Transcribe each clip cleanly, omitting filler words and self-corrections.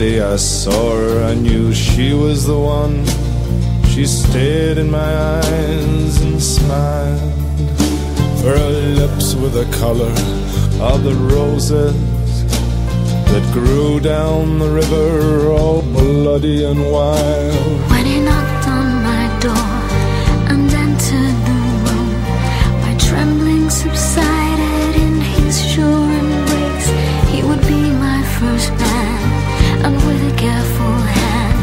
day I saw her, I knew she was the one. She stared in my eyes and smiled. Her lips were the color of the roses that grew down the river, all bloody and wild. When he knocked on my door and entered the room, my trembling subsided in his sure embrace. He would be my first man, and with a careful hand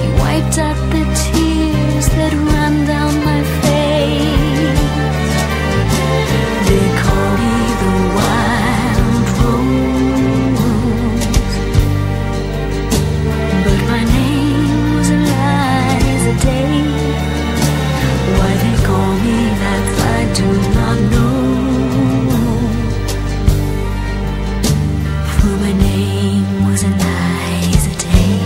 he wiped out the tears that ran down my face. They call me the wild rose, but my name was Eliza Day. Why they call me that I do not know, for my name was Eliza Day.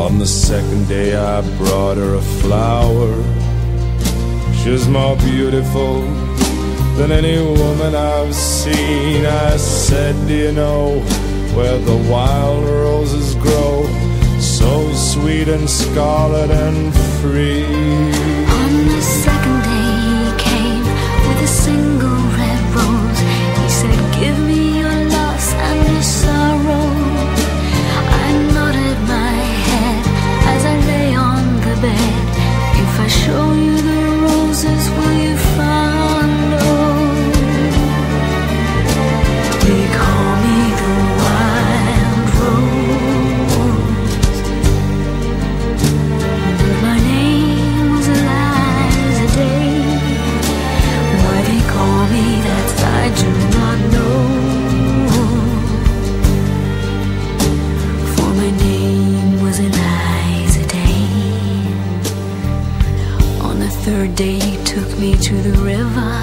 On the second day I brought her a flower. She was more beautiful than any woman I've seen. I said, do you know where the wild roses grow, so sweet and scarlet and free? On the second day he came with a single red rose. He said, give me your loss and your sorrow. I nodded my head as I lay on the bed. If I show you the roses, will you follow? They call me the wild rose, but my name was Eliza Day. Why they call me that I do not know, for my name was Eliza Day. On the third day he took me to the river.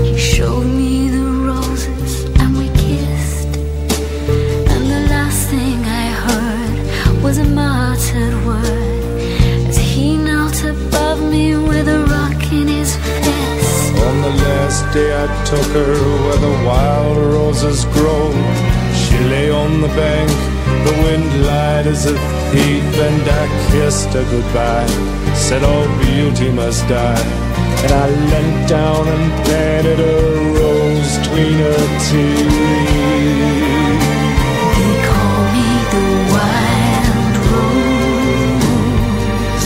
He showed me the roses and we kissed, and the last thing I heard was a muttered word as he knelt above me with a rock in his fist. On the last day I took her where the wild roses grow. She lay on the bank, the wind lied as a thief, and I kissed her goodbye, said all beauty must die. And I leant down and planted a rose between her teeth. They call me the wild rose,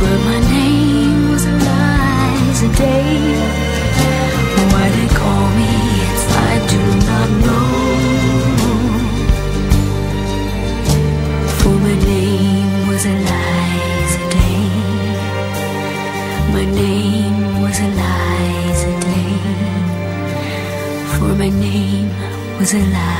but my name was Eliza Day. Why they call me it I do not know, for my name was Eliza Day. My name was Eliza Day, for my name was Eliza.